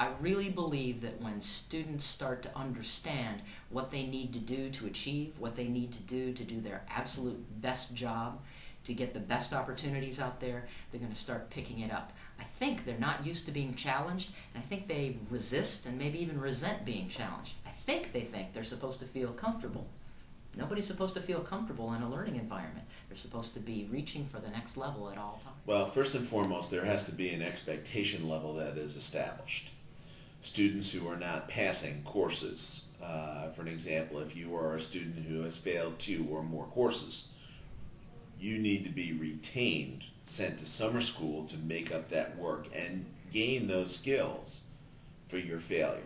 I really believe that when students start to understand what they need to do to achieve, what they need to do their absolute best job, to get the best opportunities out there, they're going to start picking it up. I think they're not used to being challenged, and I think they resist and maybe even resent being challenged. I think they think they're supposed to feel comfortable. Nobody's supposed to feel comfortable in a learning environment. They're supposed to be reaching for the next level at all times. Well, first and foremost, there has to be an expectation level that is established. Students who are not passing courses, for an example, if you are a student who has failed 2 or more courses, you need to be retained, sent to summer school to make up that work and gain those skills for your failure.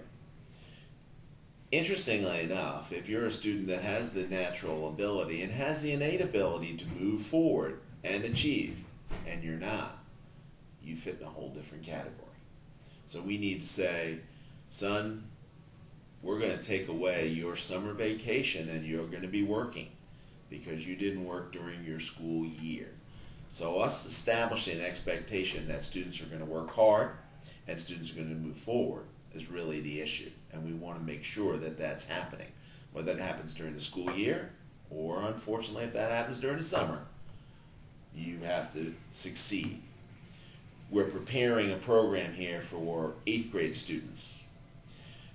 Interestingly enough, if you're a student that has the natural ability and has the innate ability to move forward and achieve, and you're not, you fit in a whole different category. So we need to say, son, we're going to take away your summer vacation and you're going to be working because you didn't work during your school year. So us establishing an expectation that students are going to work hard and students are going to move forward is really the issue. And we want to make sure that that's happening. Whether that happens during the school year or, unfortunately, if that happens during the summer, you have to succeed. We're preparing a program here for 8th grade students.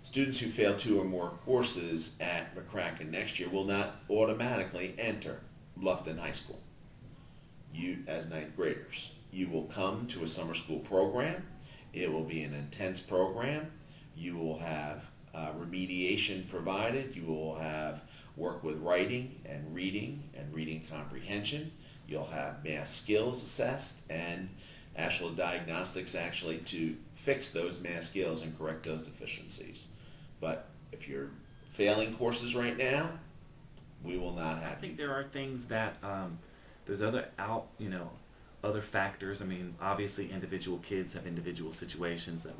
Students who fail 2 or more courses at McCracken next year will not automatically enter Bluffton High School. You, as 9th graders, you will come to a summer school program. It will be an intense program. You will have remediation provided. You will have work with writing and reading comprehension. You'll have math skills assessed and actual diagnostics actually to fix those math skills and correct those deficiencies. But if you're failing courses right now, we will not have. I think there are things that there's other factors. I mean, obviously individual kids have individual situations that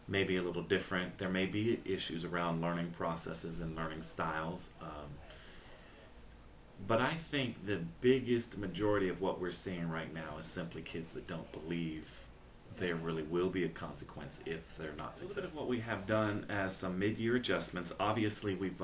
may be a little different. There may be issues around learning processes and learning styles. But I think the biggest majority of what we're seeing right now is simply kids that don't believe there really will be a consequence if they're not successful. What we have done as some mid-year adjustments, obviously we've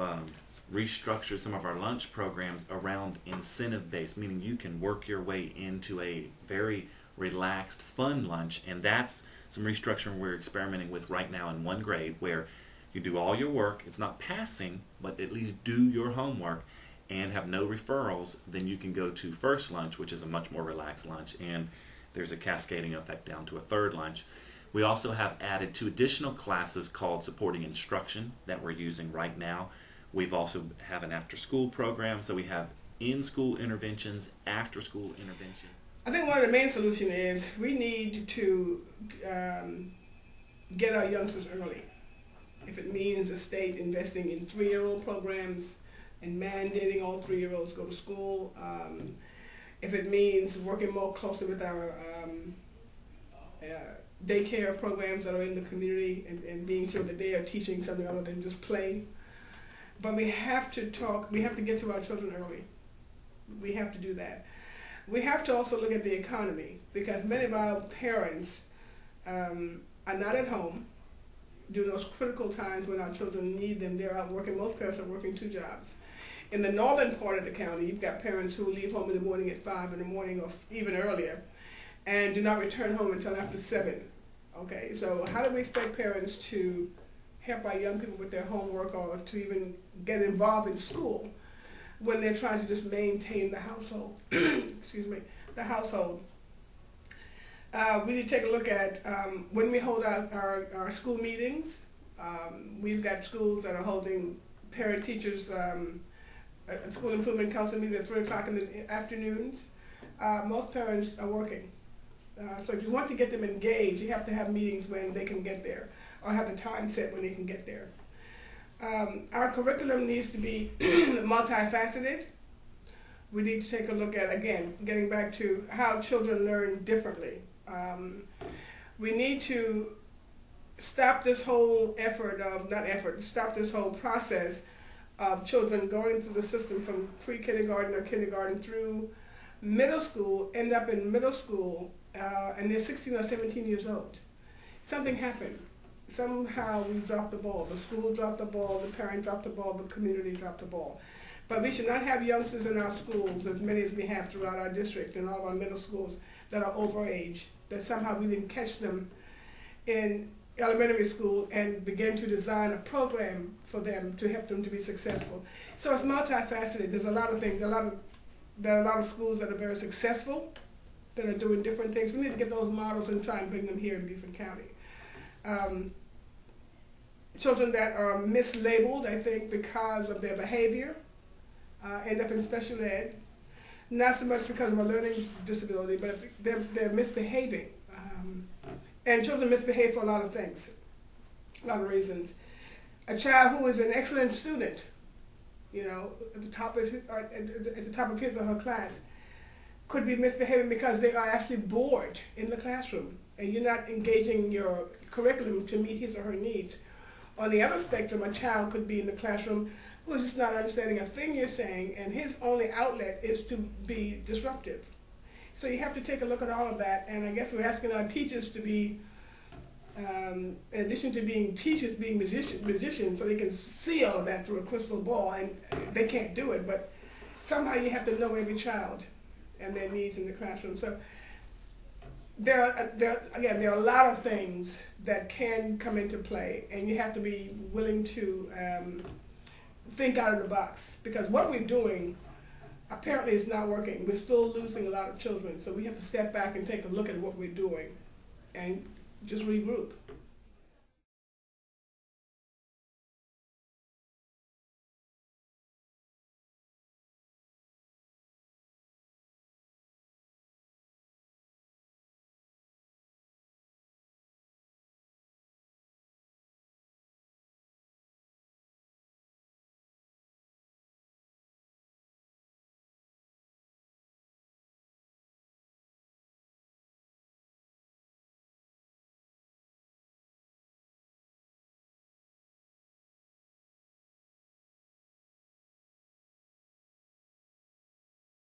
restructured some of our lunch programs around incentive-based, meaning you can work your way into a very relaxed, fun lunch, and that's some restructuring we're experimenting with right now in 1 grade, where you do all your work. It's not passing, but at least do your homework and have no referrals. Then you can go to first lunch, which is a much more relaxed lunch, and there's a cascading effect down to a third lunch. We also have added 2 additional classes called supporting instruction that we're using right now. We've also have an after-school program, so we have in-school interventions, after-school interventions. I think one of the main solutions is we need to get our youngsters early. If it means the state investing in 3-year-old programs and mandating all 3-year-olds go to school, if it means working more closely with our daycare programs that are in the community and being sure that they are teaching something other than just play. But we have to get to our children early. We have to do that. We have to also look at the economy, because many of our parents are not at home during those critical times when our children need them. They're out working. Most parents are working 2 jobs. In the northern part of the county, you've got parents who leave home in the morning at 5 in the morning or even earlier and do not return home until after 7. Okay, so how do we expect parents to help our young people with their homework or to even get involved in school when they're trying to just maintain the household? Excuse me, the household. We need to take a look at when we hold our school meetings. We've got schools that are holding parent-teachers school improvement council meetings at 3 o'clock in the afternoons. Most parents are working. So if you want to get them engaged, you have to have meetings when they can get there, or have the time set when they can get there. Our curriculum needs to be multifaceted. We need to take a look at, again, getting back to how children learn differently. We need to stop this whole stop this whole process of children going through the system from pre-kindergarten or kindergarten through middle school, end up in middle school, and they're 16 or 17 years old. Something happened. somehow we dropped the ball. The school dropped the ball, the parent dropped the ball, the community dropped the ball. But we should not have youngsters in our schools, as many as we have throughout our district and all of our middle schools, that are overage, that somehow we didn't catch them in elementary school and begin to design a program for them to help them to be successful. So it's multifaceted. There's a lot of things. There are a lot of schools that are very successful, that are doing different things. We need to get those models and try and bring them here in Beaufort County. Children that are mislabeled, I think, because of their behavior, end up in special ed. Not so much because of a learning disability, but they're misbehaving. And children misbehave for a lot of things, a lot of reasons. A child who is an excellent student, you know, at the top of his or her class, could be misbehaving because they are actually bored in the classroom and you're not engaging your curriculum to meet his or her needs. On the other spectrum, a child could be in the classroom who is just not understanding a thing you're saying, and his only outlet is to be disruptive. So you have to take a look at all of that, and I guess we're asking our teachers to be, in addition to being teachers, being magicians, so they can see all of that through a crystal ball, and they can't do it, but somehow you have to know every child and their needs in the classroom. So there are a lot of things that can come into play, and you have to be willing to think out of the box, because what we're doing apparently is not working. We're still losing a lot of children, so we have to step back and take a look at what we're doing and just regroup.